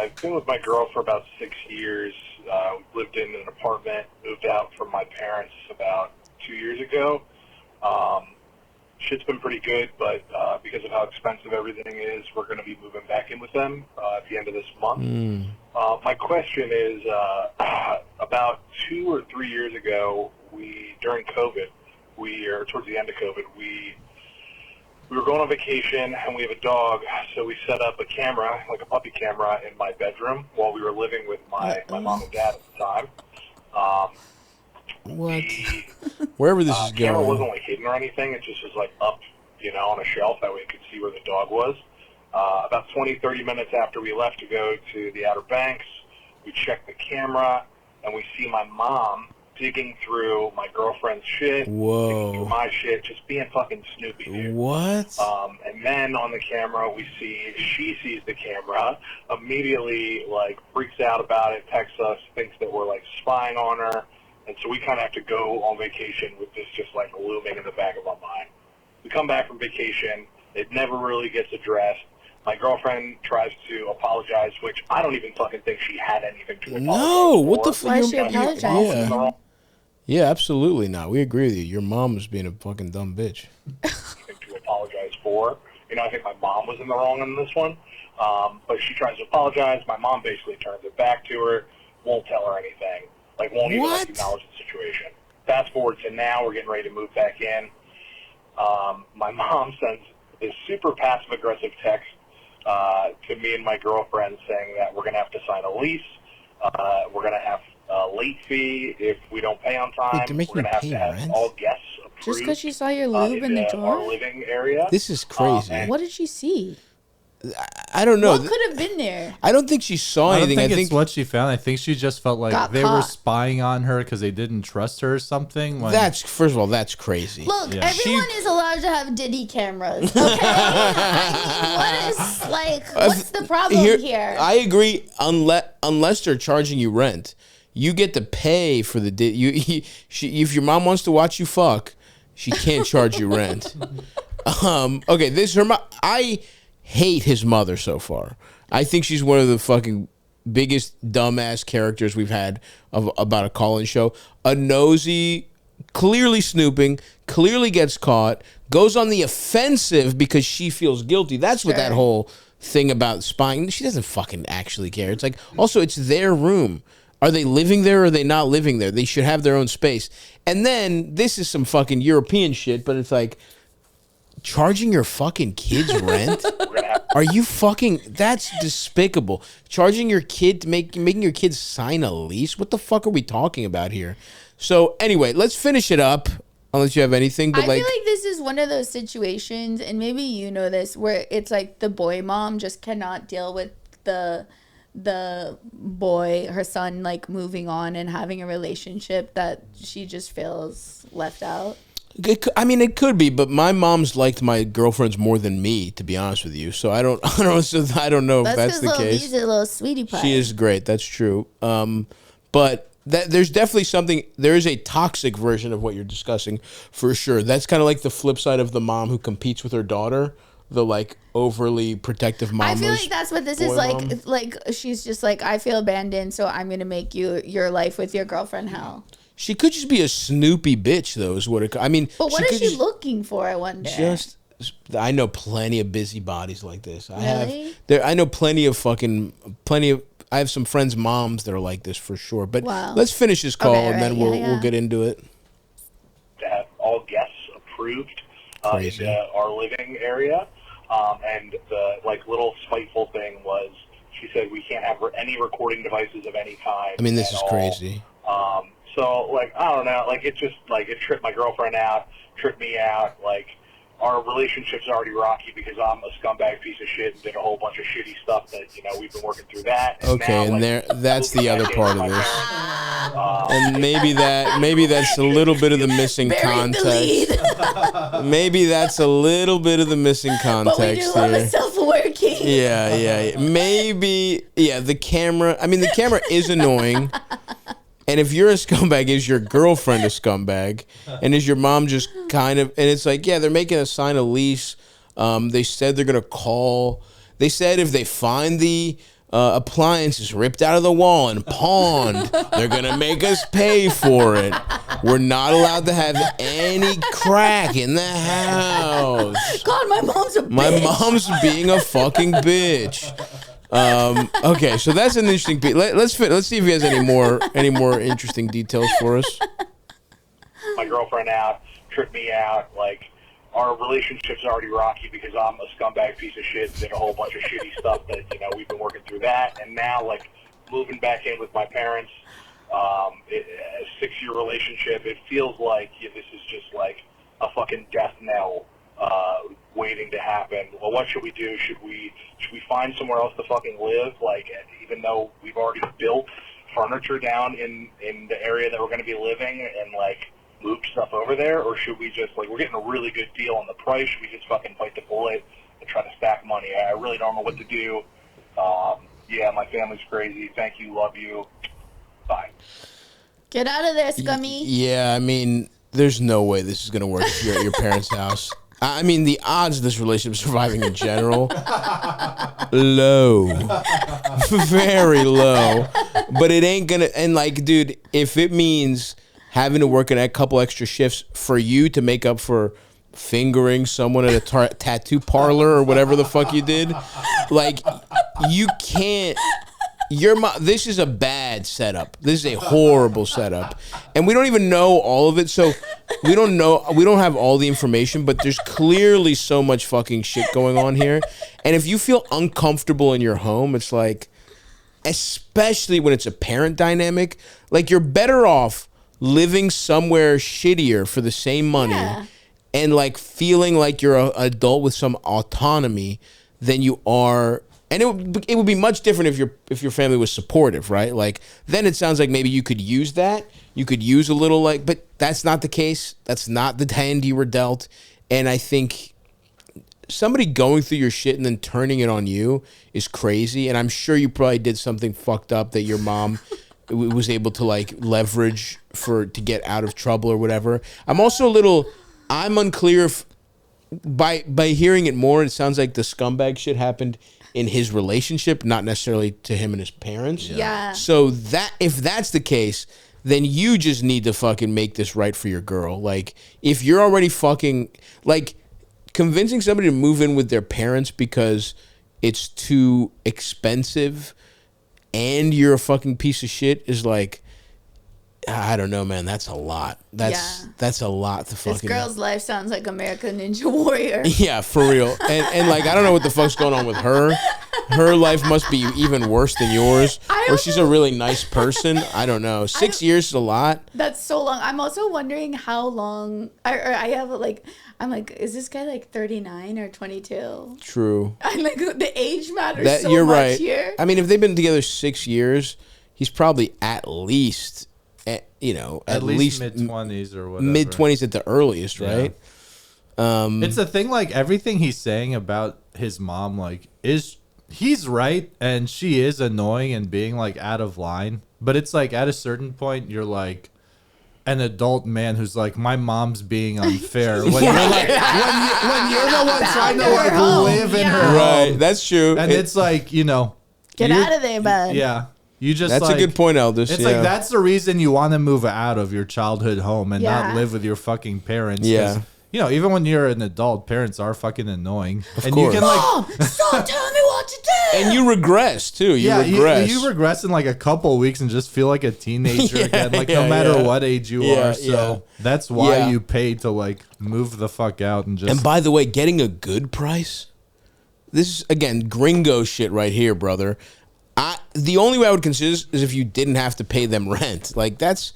I've been with my girl for about 6 years. We lived in an apartment, moved out from my parents about 2 years ago. Shit's been pretty good, but because of how expensive everything is, we're going to be moving back in with them at the end of this month. My question is, about 2 or 3 years ago, during COVID, or towards the end of COVID, we were going on vacation, and we have a dog, so we set up a camera, like a puppy camera, in my bedroom while we were living with my mom and dad at the time. What? Wherever this is going. The camera going. wasn't like hidden or anything. It just was like up, on a shelf. That way we could see where the dog was. About 20, 30 minutes after we left to go to the Outer Banks, we checked the camera, and we see my mom digging through my girlfriend's shit, digging through my shit, just being fucking Snoopy, dude. What? And then on the camera, she sees the camera, immediately, like, freaks out about it, texts us, thinks that we're, like, spying on her, and so we kind of have to go on vacation with this just, like, looming in the back of our mind. We come back from vacation, it never really gets addressed. My girlfriend tries to apologize, which I don't even fucking think she had anything to apologize No, for. what the fuck? Why is she apologizing? Yeah, absolutely not. We agree with you. Your mom was being a fucking dumb bitch. To apologize for. I think my mom was in the wrong on this one. But she tries to apologize. My mom basically turns it back to her, won't tell her anything. Like, won't even like, acknowledge the situation. Fast forward to now, we're getting ready to move back in. My mom sends this super passive-aggressive text to me and my girlfriend saying that we're going to have to sign a lease. We're going to have a late fee if we don't pay on time. Wait, we're going to have all guests approved. Just because she saw your lube in the drawer? Our living area. This is crazy. What did she see? I don't know. What could have been there? I don't think she saw anything. I think it's what she found. I think she just felt like they were spying on her because they didn't trust her or something. That's, first of all, that's crazy. Look, everyone is allowed to have Diddy cameras, okay? What's the problem here? I agree, unless they're charging you rent. You get to pay for the... if your mom wants to watch you fuck, she can't charge you rent. Okay, this her mom... I hate his mother so far. I think she's one of the fucking biggest dumbass characters we've had about a call-in show. A nosy, clearly snooping, clearly gets caught, goes on the offensive because she feels guilty. That's what that whole thing about spying... She doesn't fucking actually care. It's like, also, it's their room. Are they living there or are they not living there? They should have their own space. And then, this is some fucking European shit, but it's like... Charging your fucking kids rent? Are you fucking... That's despicable. Charging your kid... Making your kids sign a lease? What the fuck are we talking about here? So, anyway, let's finish it up. Unless you have anything. But I feel like this is one of those situations, and maybe you know this, where it's like the boy mom just cannot deal with the boy, her son, like moving on and having a relationship that she just feels left out. It could be, but my mom's liked my girlfriends more than me, to be honest with you. So I don't know if that's the case. These are little sweetie pies. She is great. That's true. But there's definitely something. There is a toxic version of what you're discussing for sure. That's kind of like the flip side of the mom who competes with her daughter. The like overly protective mom. I feel like that's what this is like. Like she's just like, I feel abandoned, so I'm gonna make your life with your girlfriend hell. She could just be a Snoopy bitch, though. Is what it. I mean, but what is she looking for? I wonder. I know plenty of busybodies like this. Really? I know plenty of. I have some friends' moms that are like this for sure. But let's finish this call and then we'll get into it. To have all guests approved in our living area, and the little spiteful thing was she said we can't have any recording devices of any kind. I mean, this is crazy. So, I don't know, it just, it tripped my girlfriend out, tripped me out, our relationship's already rocky because I'm a scumbag piece of shit and did a whole bunch of shitty stuff that, we've been working through that. And okay, now, and that's the other part of this. And maybe that's a little bit of the missing context. Maybe that's a little bit of the missing context but we do love a self-working. Yeah. Maybe, the camera, the camera is annoying. And if you're a scumbag, is your girlfriend a scumbag? And is your mom just kind of... And it's like, they're making us sign a lease. They said they're going to call. They said if they find the appliances ripped out of the wall and pawned. They're gonna make us pay for it. We're not allowed to have any crack in the house. God, my mom's a bitch. My mom's being a fucking bitch. Okay, so that's an interesting piece. Let's see if he has any more interesting details for us. My girlfriend out, tripped me out. Like, our relationship's already rocky because I'm a scumbag piece of shit, did a whole bunch of shitty stuff that, we've been working through that. And now, like, moving back in with my parents, a 6-year relationship, it feels like this is just like a fucking death knell waiting to happen. Well, what should we do? Should we find somewhere else to fucking live? Like, even though we've already built furniture down in the area that we're going to be living and, like, move stuff over there, or should we just, like, we're getting a really good deal on the price, should we just fucking bite the bullet and try to stack money? I really don't know what to do. Yeah, my family's crazy. Thank you, love you. Bye. Get out of there, scummy. Yeah, I mean, there's no way this is going to work if you're at your parents' house. I mean, the odds of this relationship surviving in general, low. Very low. But it ain't going to, and like, dude, if it means having to work in a couple extra shifts for you to make up for fingering someone at a tattoo parlor or whatever the fuck you did, like, you can't. This is a bad setup. This is a horrible setup, and we don't even know all of it. So we don't know. We don't have all the information, but there's clearly so much fucking shit going on here. And if you feel uncomfortable in your home, it's like, especially when it's a parent dynamic, like, you're better off living somewhere shittier for the same money, and like feeling like you're an adult with some autonomy than you are. And it would be much different if your family was supportive, right? Like, then it sounds like maybe you could use that. You could use a little, like, but that's not the case. That's not the hand you were dealt. And I think somebody going through your shit and then turning it on you is crazy. And I'm sure you probably did something fucked up that your mom was able to, like, leverage to get out of trouble or whatever. I'm unclear if by hearing it more, it sounds like the scumbag shit happened in his relationship, not necessarily to him and his parents. Yeah. So that if that's the case, then you just need to fucking make this right for your girl. Like, if you're already fucking, like, convincing somebody to move in with their parents because it's too expensive and you're a fucking piece of shit is like, I don't know, man. That's a lot. That's a lot to fucking. This girl's life sounds like American Ninja Warrior. Yeah, for real. And like, I don't know what the fuck's going on with her. Her life must be even worse than yours. Or she's a really nice person. I don't know. 6 years is a lot. That's so long. I'm also wondering how long. I have like. I'm like, is this guy like 39 or 22? True. I'm like, the age matters so you're much right. here. I mean, if they've been together 6 years, he's probably at least. At least mid-20s or whatever. Mid-20s at the earliest, right? Yeah. It's the thing, like, everything he's saying about his mom, like, he's right, and she is annoying and being, like, out of line. But it's like, at a certain point, you're like an adult man who's like, my mom's being unfair. When you're like, when you're the one trying to, like, live in her home. Right, that's true. And it's like, get out of there, bud. Yeah. That's like, a good point, Aldous. It's like, that's the reason you want to move out of your childhood home and not live with your fucking parents. Yeah. Even when you're an adult, parents are fucking annoying. Of course. You can, like, stop telling me what to do. And you regress too. You regress in like a couple of weeks and just feel like a teenager again. Like, no matter what age you are. So that's why you pay to, like, move the fuck out and just. And by the way, getting a good price. This is, again, gringo shit right here, brother. The only way I would consider this is if you didn't have to pay them rent. Like, that's,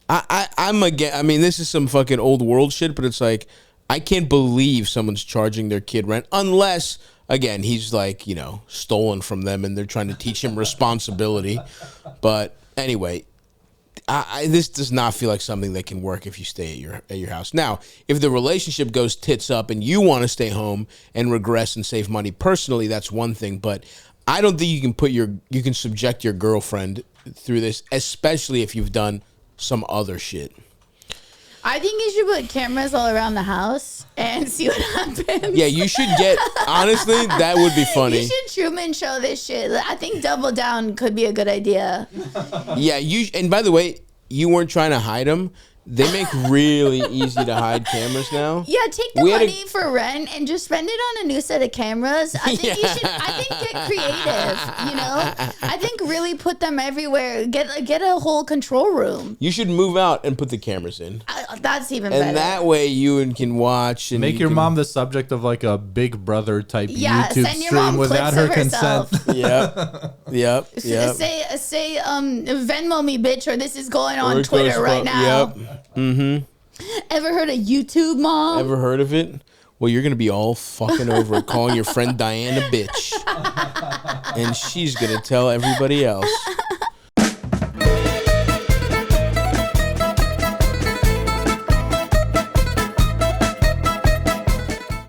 I'm again. I mean, this is some fucking old world shit, but it's like, I can't believe someone's charging their kid rent unless, again, he's like, stolen from them and they're trying to teach him responsibility. But anyway, this does not feel like something that can work if you stay at your house. Now, if the relationship goes tits up and you want to stay home and regress and save money personally, that's one thing. But I don't think you can subject your girlfriend through this, especially if you've done some other shit. I think you should put cameras all around the house and see what happens. Yeah, you should get. Honestly, that would be funny. You should Truman Show this shit. I think Double Down could be a good idea. Yeah, you. And by the way, you weren't trying to hide them. They make really easy to hide cameras now. Yeah, take the money for rent and just spend it on a new set of cameras. I think you should. I think get creative. You know, I think really put them everywhere. Get a whole control room. You should move out and put the cameras in. That's even better. And that way you can watch and make your mom the subject of like a Big Brother type YouTube send your stream mom without her consent. Yep. Say Venmo me, bitch, or this is going on Twitter right now. Yep. Mm-hmm. Ever heard of YouTube, Mom? Ever heard of it? Well, you're gonna be all fucking over it, calling your friend Diane a bitch, and she's gonna tell everybody else.